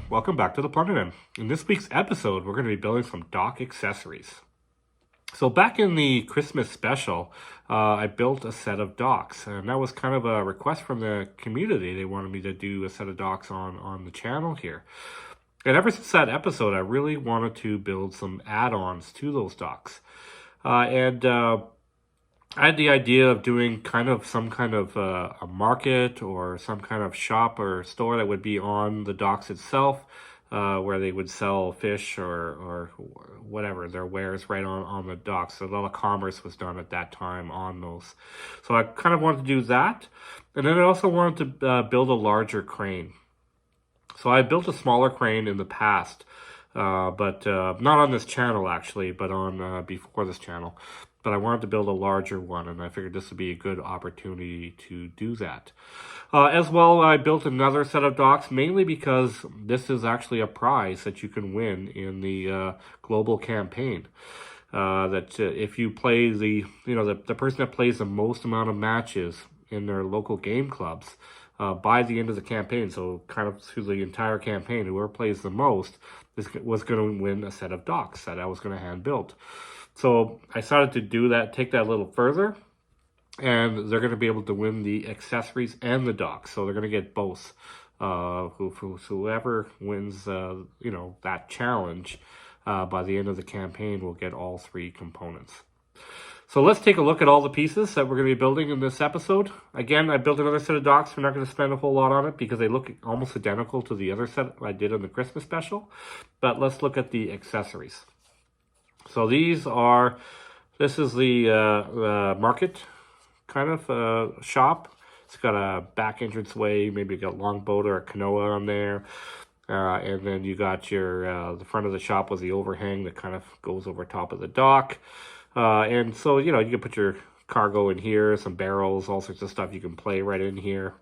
welcome back to the Plunder Den. In this week's episode, we're going to be building some dock accessories. So back in the Christmas special, I built a set of docks, and that was kind of a request from the community. They wanted me to do a set of docks on the channel here. And ever since that episode, I really wanted to build some add-ons to those docks. I had the idea of doing some kind of a market or some kind of shop or store that would be on the docks itself, where they would sell fish or whatever, their wares right on the docks. So a lot of commerce was done at that time on those. So I kind of wanted to do that. And then I also wanted to build a larger crane. So I built a smaller crane in the past, but not on this channel actually, but on before this channel. But I wanted to build a larger one, and I figured this would be a good opportunity to do that. As well, I built another set of docks, mainly because this is actually a prize that you can win in the global campaign. If you play the person that plays the most amount of matches in their local game clubs by the end of the campaign, so kind of through the entire campaign, whoever plays the most was going to win a set of docks that I was going to hand build. So I decided to do that, take that a little further, and they're going to be able to win the accessories and the docks. So they're going to get both. Whoever wins, that challenge by the end of the campaign will get all three components. So let's take a look at all the pieces that we're going to be building in this episode. Again, I built another set of docks. We're not going to spend a whole lot on it because they look almost identical to the other set I did on the Christmas special. But let's look at the accessories. So this is the market kind of shop. It's got a back entrance way, maybe you got a longboat or a canoa on there. And then you got your, the front of the shop was the overhang that kind of goes over top of the dock. And so, you can put your cargo in here, some barrels, all sorts of stuff you can play right in here.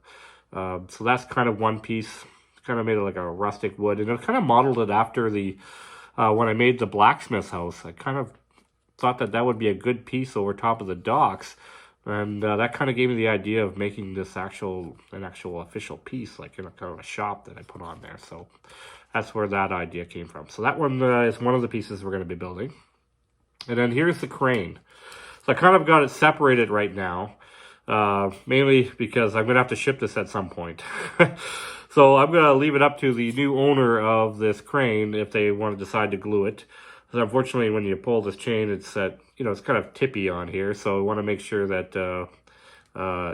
So that's kind of one piece. Kind of made it like a rustic wood. And I kind of modeled it after when I made the blacksmith's house. I kind of thought that would be a good piece over top of the docks. And that kind of gave me the idea of making this an actual official piece, like in a kind of a shop that I put on there. So that's where that idea came from. So that one is one of the pieces we're going to be building. And then here's the crane. So I kind of got it separated right now, mainly because I'm going to have to ship this at some point. So I'm going to leave it up to the new owner of this crane if they want to decide to glue it. So unfortunately, when you pull this chain, it's it's kind of tippy on here. So I want to make sure that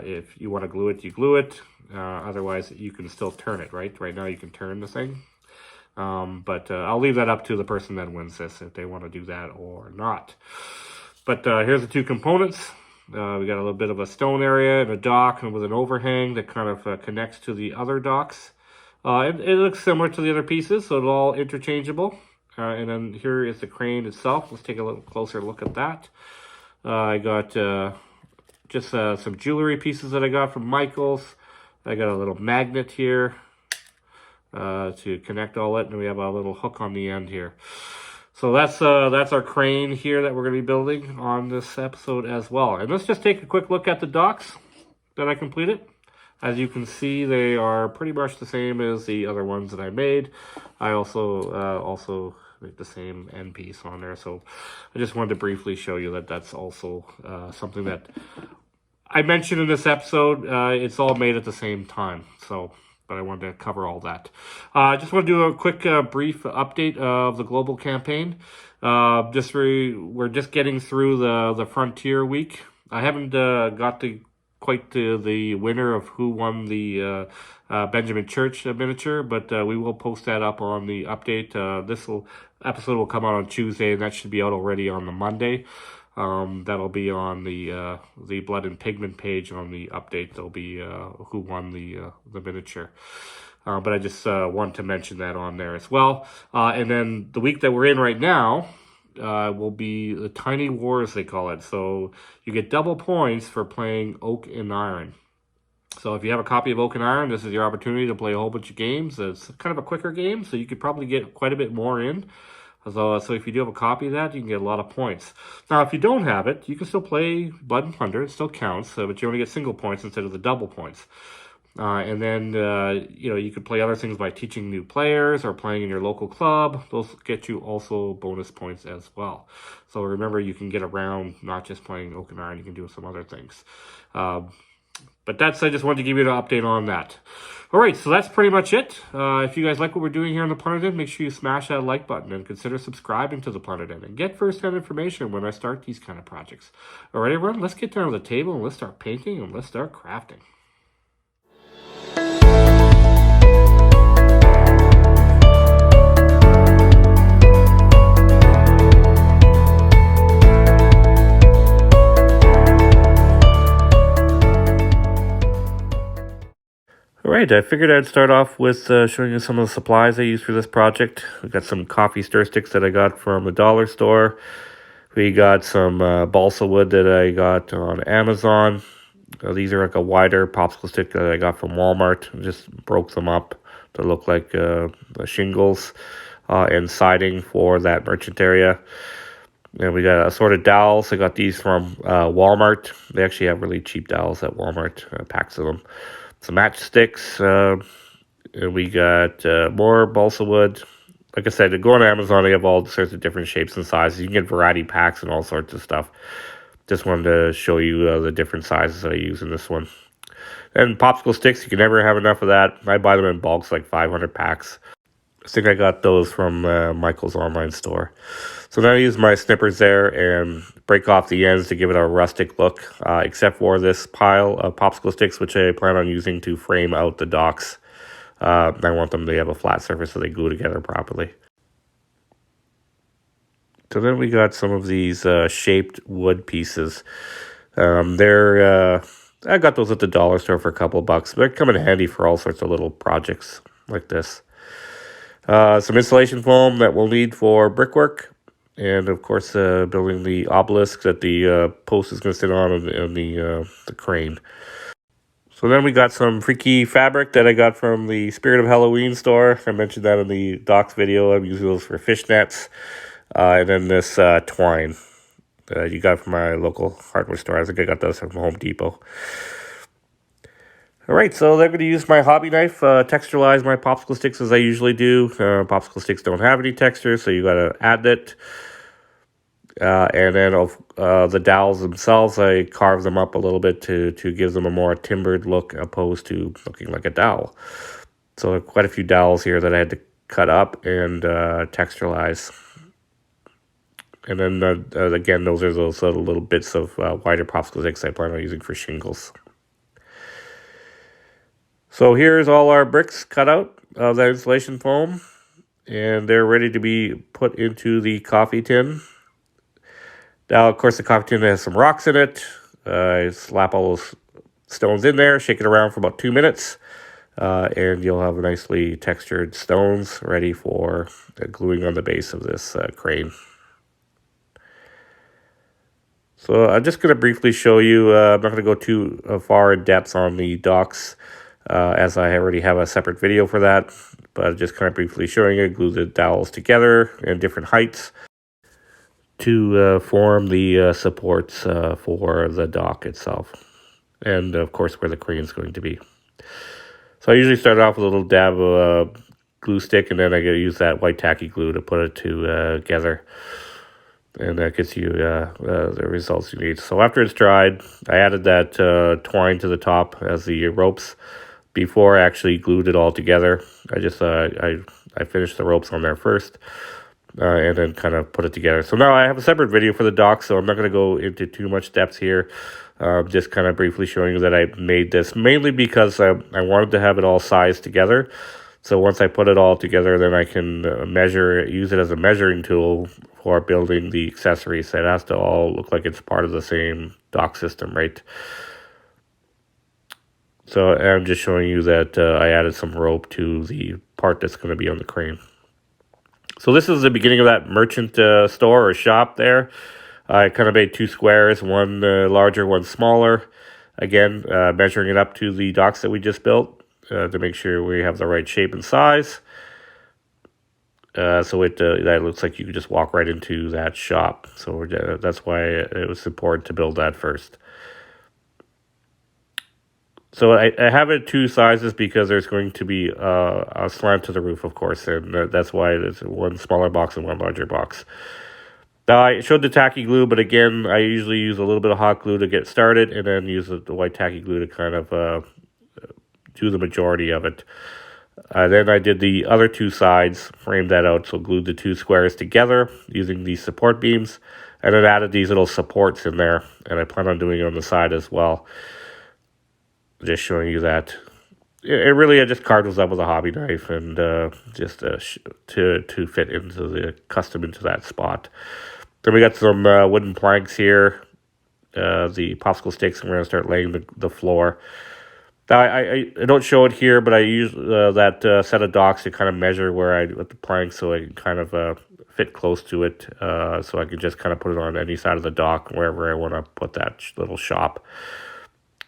if you want to glue it, you glue it. Otherwise, you can still turn it, right? Right now, you can turn the thing. But I'll leave that up to the person that wins this if they want to do that or not. But here's the two components. We got a little bit of a stone area and a dock and with an overhang that kind of connects to the other docks. It looks similar to the other pieces, so it's all interchangeable. And then here is the crane itself. Let's take a little closer look at that. I got just some jewelry pieces that I got from Michael's. I got a little magnet here to connect all it, and we have a little hook on the end here. So that's our crane here that we're going to be building on this episode as well. And let's just take a quick look at the docks that I completed. As you can see, they are pretty much the same as the other ones that I made. I also make the same end piece on there. So I just wanted to briefly show you that that's also something that I mentioned in this episode. It's all made at the same time. But I wanted to cover all that. I just want to do a quick brief update of the global campaign. We're just getting through the Frontier week. I haven't got quite to the winner of who won the Benjamin Church miniature, but we will post that up on the update. This episode will come out on Tuesday, and that should be out already on the Monday. That'll be on the Blood and Pigment page on the update. There'll be who won the miniature. But I just want to mention that on there as well. And then the week that we're in right now will be the Tiny Wars, they call it. So you get double points for playing Oak and Iron. So if you have a copy of Oak and Iron, this is your opportunity to play a whole bunch of games. It's kind of a quicker game, so you could probably get quite a bit more in. So if you do have a copy of that, you can get a lot of points. Now, if you don't have it, you can still play Blood and Plunder. It still counts, but you only get single points instead of the double points. And then, you could play other things by teaching new players or playing in your local club. Those get you also bonus points as well. So remember, you can get around not just playing Oak and Iron, you can do some other things. But I just wanted to give you an update on that. All right, so that's pretty much it. If you guys like what we're doing here on the Plunder Den, make sure you smash that like button and consider subscribing to the Plunder Den and get first-hand information when I start these kind of projects. All right, everyone, let's get down to the table and let's start painting and let's start crafting. All right, I figured I'd start off with showing you some of the supplies I used for this project. We got some coffee stir sticks that I got from the dollar store. We got some balsa wood that I got on Amazon. These are like a wider popsicle stick that I got from Walmart. I just broke them up to look like shingles and siding for that merchant area. And we got assorted dowels. I got these from Walmart. They actually have really cheap dowels at Walmart, packs of them. Some matchsticks. And we got more balsa wood. Like I said, to go on Amazon, they have all sorts of different shapes and sizes. You can get variety packs and all sorts of stuff. Just wanted to show you the different sizes that I use in this one. And popsicle sticks, you can never have enough of that. I buy them in bulks, like 500 packs. I think I got those from Michael's online store. So now I use my snippers there and break off the ends to give it a rustic look, except for this pile of popsicle sticks, which I plan on using to frame out the docks. I want them to have a flat surface so they glue together properly. So then we got some of these shaped wood pieces. I got those at the dollar store for a couple of bucks. They're coming handy for all sorts of little projects like this. Some insulation foam that we'll need for brickwork. And of course, building the obelisk that the post is going to sit on the crane. So then we got some freaky fabric that I got from the Spirit of Halloween store. I mentioned that in the docks video. I'm using those for fishnets. And then this twine you got from my local hardware store. I think I got those from Home Depot. All right, so they're going to use my hobby knife, texturize my popsicle sticks as I usually do. Popsicle sticks don't have any texture, so you got to add it. And then the dowels themselves, I carve them up a little bit to give them a more timbered look opposed to looking like a dowel. So quite a few dowels here that I had to cut up and texturize. And then, again, those are those little bits of wider popsicle sticks I plan on using for shingles. So here's all our bricks cut out of that insulation foam. And they're ready to be put into the coffee tin. Now, of course, the coffee tin has some rocks in it. I slap all those stones in there, shake it around for about 2 minutes. And you'll have nicely textured stones ready for gluing on the base of this crane. So I'm just going to briefly show you, I'm not going to go too far in depth on the docks, as I already have a separate video for that, but just kind of briefly showing you, glue the dowels together in different heights to form the supports for the dock itself, and of course where the crane is going to be. So I usually start off with a little dab of glue stick, and then I use that white tacky glue to put it together. And that gets you the results you need. So after it's dried, I added that twine to the top as the ropes. Before I actually glued it all together, I just I finished the ropes on there first, and then kind of put it together. So now I have a separate video for the dock, so I'm not going to go into too much depth here. Just kind of briefly showing you that I made this mainly because I wanted to have it all sized together. So once I put it all together, then I can use it as a measuring tool for building the accessories. So it has to all look like it's part of the same dock system, right? So I'm just showing you that I added some rope to the part that's going to be on the crane. So this is the beginning of that merchant store or shop there. I kind of made 2 squares, one larger, one smaller. Again, measuring it up to the docks that we just built. To make sure we have the right shape and size. So that looks like you can just walk right into that shop. So that's why it was important to build that first. So I have it two sizes because there's going to be a slant to the roof, of course, and that's why it's one smaller box and one larger box. Now, I showed the tacky glue, but again, I usually use a little bit of hot glue to get started and then use the white tacky glue to kind of do the majority of it. Then I did the other two sides, framed that out, so glued the two squares together using these support beams, and then added these little supports in there, and I plan on doing it on the side as well. Just showing you that. It really, I just carved those up with a hobby knife and just to fit into the custom into that spot. Then we got some wooden planks here, the popsicle sticks, and we're going to start laying the floor. Now, I don't show it here, but I use that set of docks to kind of measure where I with the plank so I can kind of fit close to it, so I can just kind of put it on any side of the dock, wherever I want to put that little shop.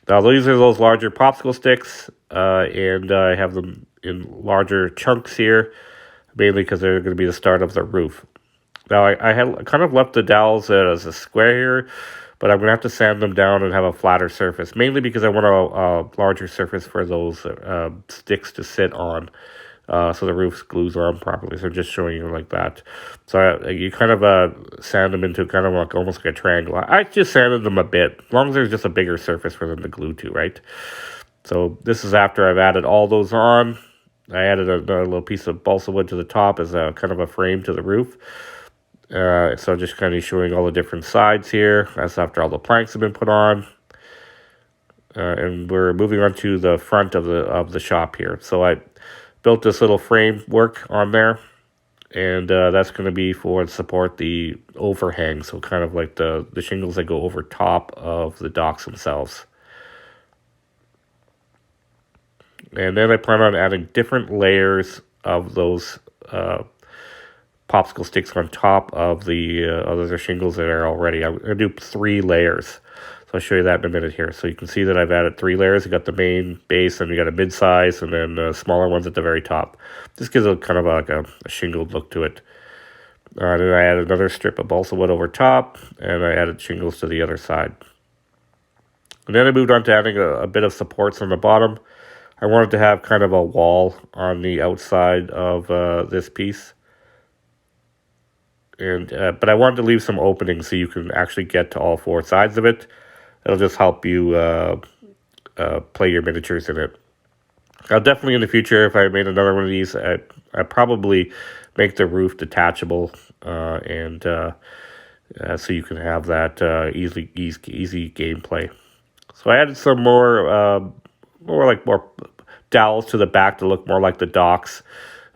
Now, these are those larger popsicle sticks, and I have them in larger chunks here, mainly because they're going to be the start of the roof. Now, I had kind of left the dowels as a square here, but I'm going to have to sand them down and have a flatter surface, mainly because I want a larger surface for those sticks to sit on, so the roof glues on properly. So I'm just showing you like that. So you kind of sand them into kind of like almost like a triangle. I just sanded them a bit, as long as there's just a bigger surface for them to glue to, right? So this is after I've added all those on. I added a little piece of balsa wood to the top as a kind of a frame to the roof. So I'm just kind of showing all the different sides here. That's after all the planks have been put on. And we're moving on to the front of the shop here. So I built this little framework on there, and that's going to be for support the overhang, so kind of like the shingles that go over top of the docks themselves. And then I plan on adding different layers of those popsicle sticks on top of the other shingles that are already. I'm going to do 3 layers. So I'll show you that in a minute here. So you can see that I've added 3 layers. You got the main base, and you got a mid-size, and then smaller ones at the very top. This gives a kind of like a shingled look to it. Then I added another strip of balsa wood over top, and I added shingles to the other side. And then I moved on to adding a bit of supports on the bottom. I wanted to have kind of a wall on the outside of this piece. And but I wanted to leave some openings so you can actually get to all 4 sides of it. It'll just help you play your miniatures in it. I'll definitely in the future, if I made another one of these, I'd probably make the roof detachable, and so you can have that easy gameplay. So I added some more dowels to the back to look more like the docks.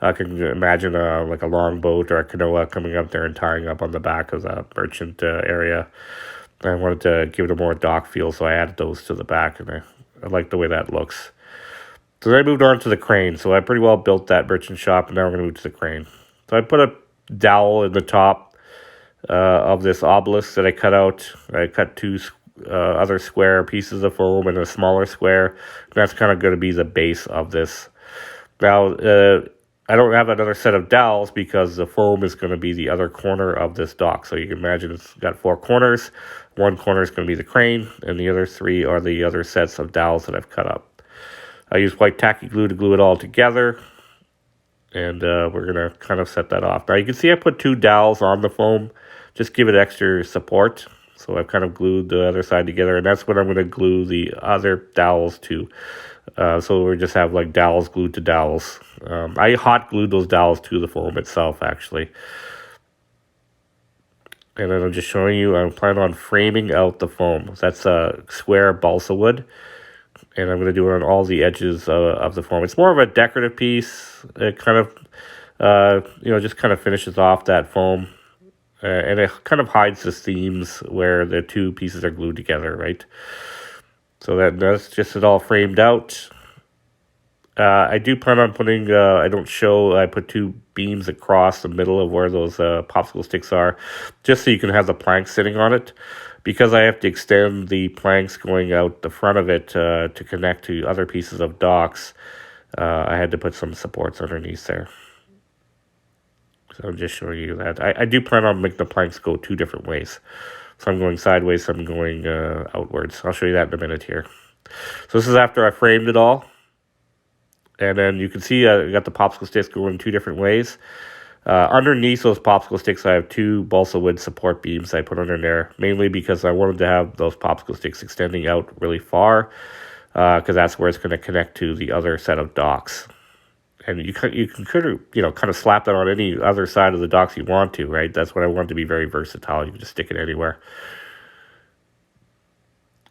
I can imagine like a long boat or a canoa coming up there and tying up on the back of the merchant area. I wanted to give it a more dock feel, so I added those to the back, and I like the way that looks. So then I moved on to the crane. So I pretty well built that merchant shop, and now we're going to move to the crane. So I put a dowel in the top of this obelisk that I cut out. I cut 2 other square pieces of foam and a smaller square. And that's kind of going to be the base of this. Now, I don't have another set of dowels because the foam is going to be the other corner of this dock. So you can imagine it's got 4 corners. One corner is going to be the crane, and the other 3 are the other sets of dowels that I've cut up. I used white tacky glue to glue it all together, and we're going to kind of set that off. Now you can see I put 2 dowels on the foam, just give it extra support. So I've kind of glued the other side together, and that's what I'm going to glue the other dowels to. So we just have like dowels glued to dowels. I hot glued those dowels to the foam itself, actually. And then I'm just showing you, I'm planning on framing out the foam. That's a square balsa wood. And I'm going to do it on all the edges of the foam. It's more of a decorative piece. It kind of, just kind of finishes off that foam. And it kind of hides the seams where the 2 pieces are glued together, right? So that's just it all framed out. I do plan on putting, I put 2 beams across the middle of where those popsicle sticks are, just so you can have the planks sitting on it. Because I have to extend the planks going out the front of it to connect to other pieces of docks, I had to put some supports underneath there. So I'm just showing you that. I do plan on making the planks go 2 different ways. Some going sideways, some going outwards. I'll show you that in a minute here. So this is after I framed it all. And then you can see I got the popsicle sticks going 2 different ways. Underneath those popsicle sticks, I have 2 balsa wood support beams I put under there, mainly because I wanted to have those popsicle sticks extending out really far, because that's where it's going to connect to the other set of docks. And you can kind of slap that on any other side of the docks you want to, right? That's what I want to be very versatile. You can just stick it anywhere.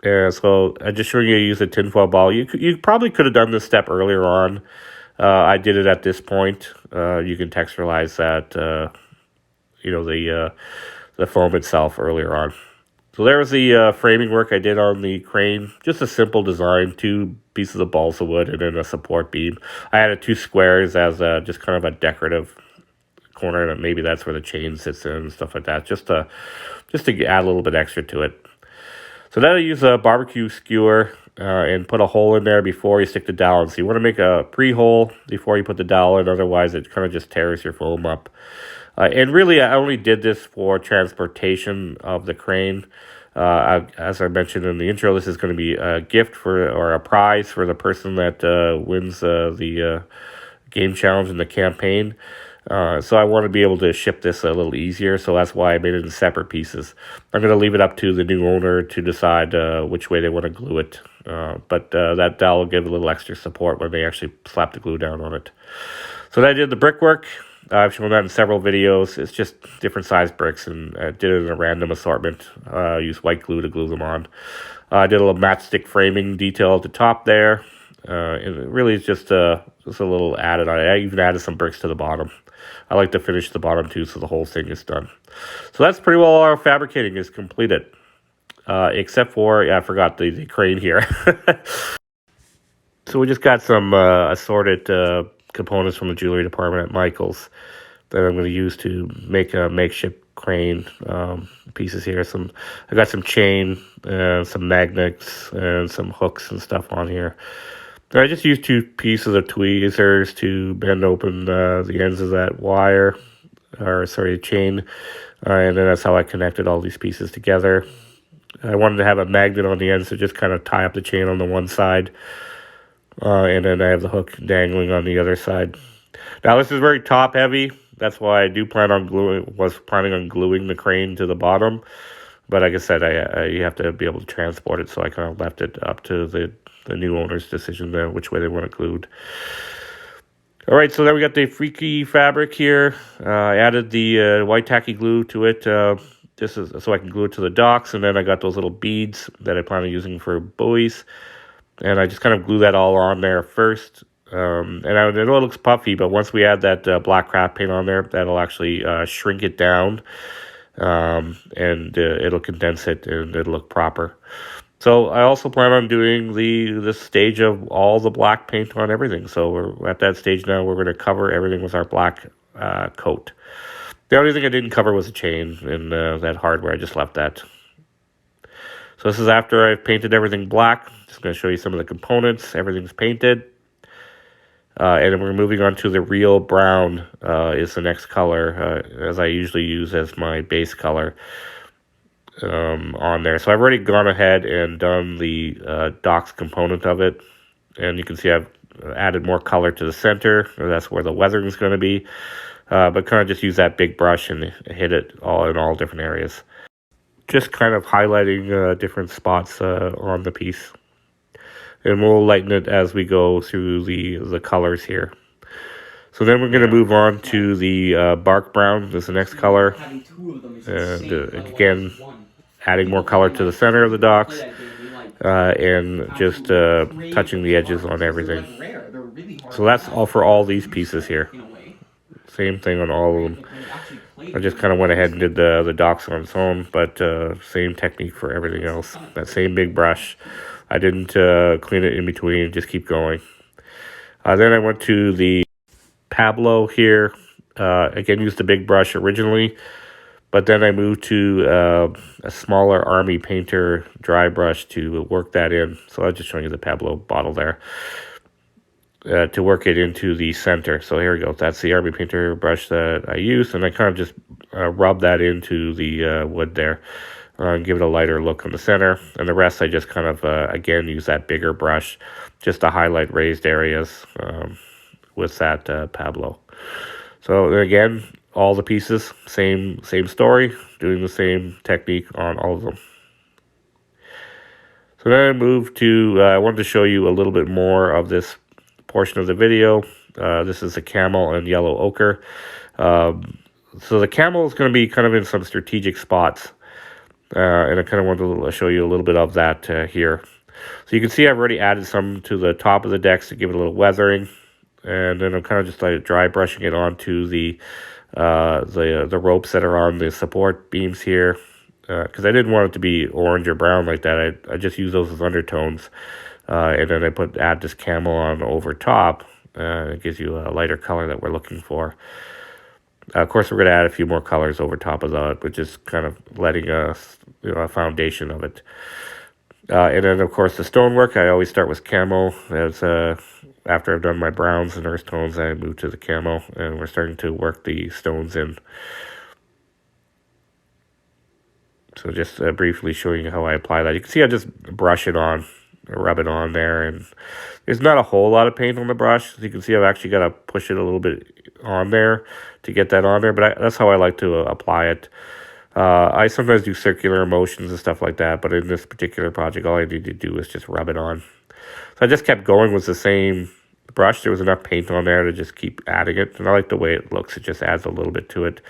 So I'm just showing you how to use a tinfoil ball. You probably could have done this step earlier on. I did it at this point. You can texturalize that, the foam itself earlier on. So there was the framing work I did on the crane. Just a simple design, 2 pieces of balsa wood and then a support beam. I added 2 squares as just kind of a decorative corner, and maybe that's where the chain sits in and stuff like that, just to add a little bit extra to it. So then I use a barbecue skewer and put a hole in there before you stick the dowel in. So you want to make a pre-hole before you put the dowel in, otherwise it kind of just tears your foam up. And really, I only did this for transportation of the crane. As I mentioned in the intro, this is going to be a gift or a prize for the person that wins the game challenge in the campaign. So I want to be able to ship this a little easier, so that's why I made it in separate pieces. I'm going to leave it up to the new owner to decide which way they want to glue it. But that dowel will give a little extra support when they actually slap the glue down on it. So then I did the brickwork. I've shown that in several videos. It's just different size bricks, and I did it in a random assortment. Used white glue to glue them on. I did a little matchstick framing detail at the top there. And it really is just a little added on. I even added some bricks to the bottom. I like to finish the bottom too, so the whole thing is done. So that's pretty well our fabricating is completed. Except for, I forgot the crane here. So we just got some assorted components from the jewelry department at Michael's that I'm going to use to make a makeshift crane pieces here. I got some chain, some magnets, and some hooks and stuff on here. I just used 2 pieces of tweezers to bend open the ends of that chain, and then that's how I connected all these pieces together. I wanted to have a magnet on the end, so just kind of tie up the chain on the one side, and then I have the hook dangling on the other side. Now this is very top heavy. That's why I was planning on gluing the crane to the bottom, but like I said, you have to be able to transport it, so I kind of left it up to the new owner's decision there, which way they want it glued. All right, so then we got the freaky fabric here. I added the white tacky glue to it. This is so I can glue it to the docks, and then I got those little beads that I plan on using for buoys, and I just kind of glue that all on there first. And I know it looks puffy, but once we add that black craft paint on there, that'll actually shrink it down, and it'll condense it, and it'll look proper. So I also plan on doing the stage of all the black paint on everything. So we're at that stage now. We're going to cover everything with our black coat. The only thing I didn't cover was the chain and that hardware. I just left that. So this is after I've painted everything black. Just going to show you some of the components. Everything's painted. And then we're moving on to the real brown is the next color, as I usually use as my base color. On there. So I've already gone ahead and done the docks component of it, and you can see I've added more color to the center. That's where the weathering is going to be, but kind of just use that big brush and hit it all in all different areas. Just kind of highlighting different spots on the piece, and we'll lighten it as we go through the colors here. So then we're going to move on to the bark brown. This is the next color, and again, adding more color to the center of the docks, and just touching the edges on everything. So that's all for all these pieces here. Same thing on all of them. I just kind of went ahead and did the docks on its own, but same technique for everything else. That same big brush. I didn't clean it in between, just keep going. Then I went to the Pablo here. Again, used the big brush originally, but then I moved to a smaller Army Painter dry brush to work that in. So I'm just showing you the Pablo bottle there to work it into the center. So here we go. That's the Army Painter brush that I used, and I kind of just rub that into the wood there, give it a lighter look on the center. And the rest I just kind of, again, use that bigger brush just to highlight raised areas with that Pablo. So again, all the pieces, same story, doing the same technique on all of them. So then I moved to, I wanted to show you a little bit more of this portion of the video. This is a camel and yellow ochre. So the camel is going to be kind of in some strategic spots. And I kind of wanted to show you a little bit of that here. So you can see I've already added some to the top of the decks to give it a little weathering. And then I'm kind of just like dry brushing it onto the ropes that are on the support beams here. Because I didn't want it to be orange or brown like that. I just use those as undertones. And then I add this camel on over top. It gives you a lighter color that we're looking for. Of course, we're going to add a few more colors over top of that, which is kind of letting a foundation of it. And then, of course, the stonework, I always start with camo. As after I've done my browns and earth tones, I move to the camo, and we're starting to work the stones in. So just briefly showing you how I apply that. You can see I just brush it on, rub it on there, and there's not a whole lot of paint on the brush. As you can see, I've actually got to push it a little bit on there to get that on there, but that's how I like to apply it. I sometimes do circular motions and stuff like that, but in this particular project, all I need to do is just rub it on. So I just kept going with the same brush. There was enough paint on there to just keep adding it, and I like the way it looks. It just adds a little bit to it.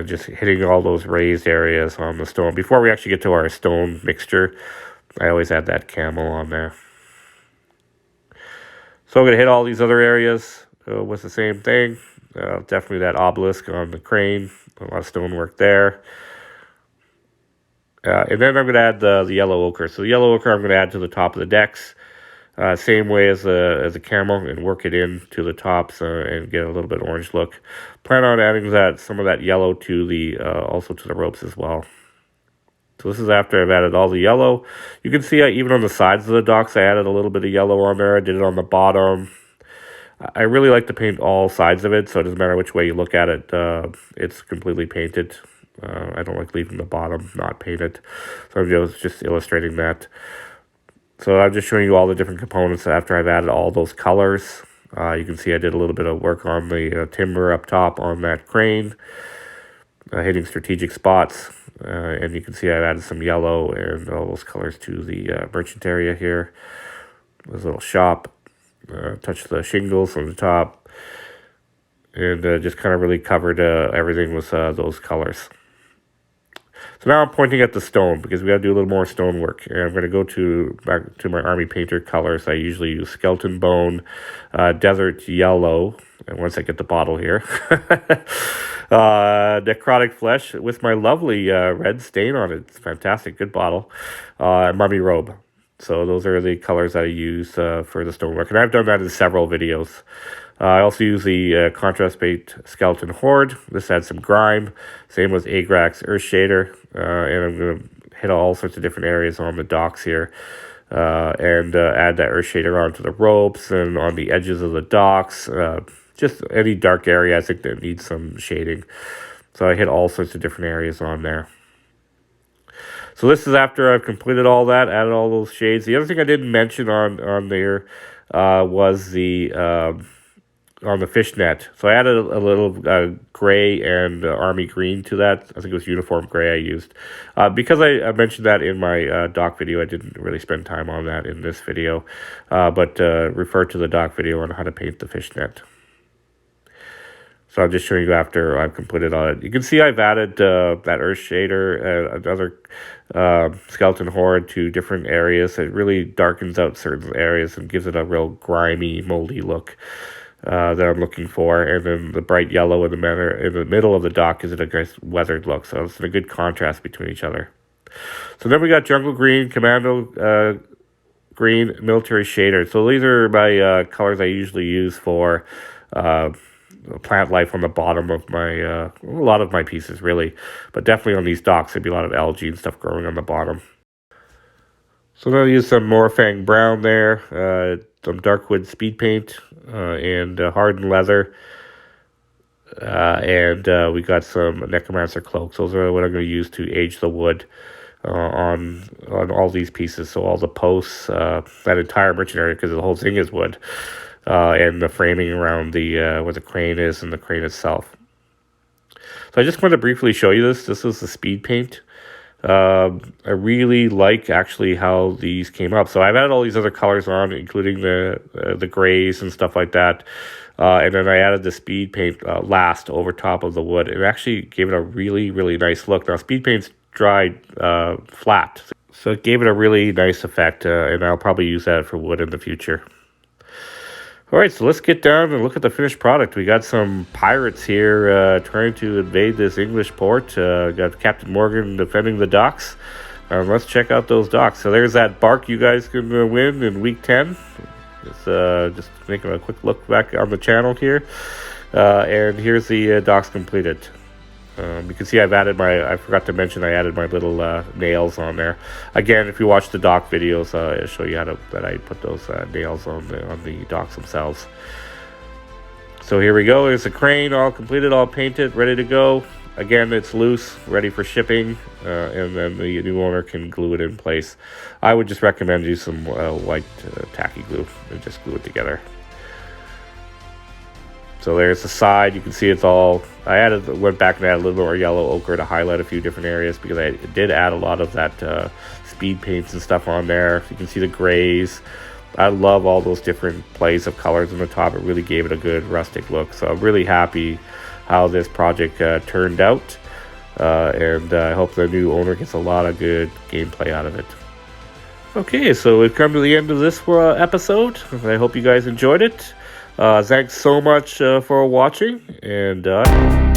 Just hitting all those raised areas on the stone. Before we actually get to our stone mixture, I always add that camel on there. So I'm going to hit all these other areas with the same thing. Definitely that obelisk on the crane. A lot of stonework there. And then I'm going to add the yellow ochre. So the yellow ochre I'm going to add to the top of the decks. Same way as the camel, and work it in to the tops and get a little bit orange look. Plan on adding some of that yellow to the also to the ropes as well. So this is after I've added all the yellow. You can see even on the sides of the docks I added a little bit of yellow on there. I did it on the bottom. I really like to paint all sides of it, so it doesn't matter which way you look at it. It's completely painted. I don't like leaving the bottom not painted. So I'm just illustrating that. So I'm just showing you all the different components after I've added all those colors. You can see I did a little bit of work on the timber up top on that crane, hitting strategic spots. And you can see I've added some yellow and all those colors to the merchant area here. This little shop. Touch the shingles on the top. And just kind of really covered everything with those colors. So now I'm pointing at the stone because we got to do a little more stone work. And I'm going to go back to my Army Painter colors. I usually use skeleton bone, desert yellow, and once I get the bottle here, necrotic flesh with my lovely red stain on it. It's fantastic, good bottle. Mummy robe. So those are the colors that I use for the stonework. And I've done that in several videos. I also use the contrast paint skeleton horde. This adds some grime. Same with Agrax Earth Shader. And I'm going to hit all sorts of different areas on the docks here. And add that Earth Shader onto the ropes and on the edges of the docks. Just any dark area I think that needs some shading. So I hit all sorts of different areas on there. So this is after I've completed all that, added all those shades. The other thing I didn't mention on there was the on the fishnet. So I added a little gray and army green to that. I think it was uniform gray I used. Because I mentioned that in my doc video, I didn't really spend time on that in this video. But refer to the doc video on how to paint the fishnet. So I'm just showing you after I've completed all it. You can see I've added that Earth Shader, another skeleton horde to different areas. It really darkens out certain areas and gives it a real grimy, moldy look that I'm looking for. And then the bright yellow in the middle of the dock is a nice weathered look. So it's a good contrast between each other. So then we got jungle green, commando green, military shader. So these are my colors I usually use for plant life on the bottom of my, a lot of my pieces really, but definitely on these docks, there'd be a lot of algae and stuff growing on the bottom. So I'm going to use some Morfang brown there, some Darkwood speed paint, and hardened leather. and we got some necromancer cloaks. Those are what I'm going to use to age the wood on all these pieces. So all the posts, that entire merchant area, because the whole thing is wood, and the framing around the where the crane is and the crane itself. So I just want to briefly show you this. This is the speed paint. I really like actually how these came up. So I've added all these other colors on, including the grays and stuff like that. And then I added the speed paint last over top of the wood. It actually gave it a really, really nice look. Now, speed paint's dried flat, so it gave it a really nice effect, and I'll probably use that for wood in the future. All right, so let's get down and look at the finished product. We got some pirates here trying to invade this English port. Got Captain Morgan defending the docks. Let's check out those docks. So there's that bark you guys can win in week 10. Just making a quick look back on the channel here. And here's the docks completed. You can see I forgot to mention I added my little nails on there. Again, if you watch the dock videos, I'll show you that I put those nails on the docks themselves. So here we go. There's the crane all completed, all painted, ready to go. Again, it's loose, ready for shipping, and then the new owner can glue it in place. I would just recommend use some white tacky glue and just glue it together. So there's the side. You can see it's all. Went back and added a little more yellow ochre to highlight a few different areas because I did add a lot of that speed paints and stuff on there. You can see the grays. I love all those different plays of colors on the top. It really gave it a good rustic look. So I'm really happy how this project turned out, and I hope the new owner gets a lot of good gameplay out of it. Okay, so we've come to the end of this episode. I hope you guys enjoyed it. Thanks so much for watching, and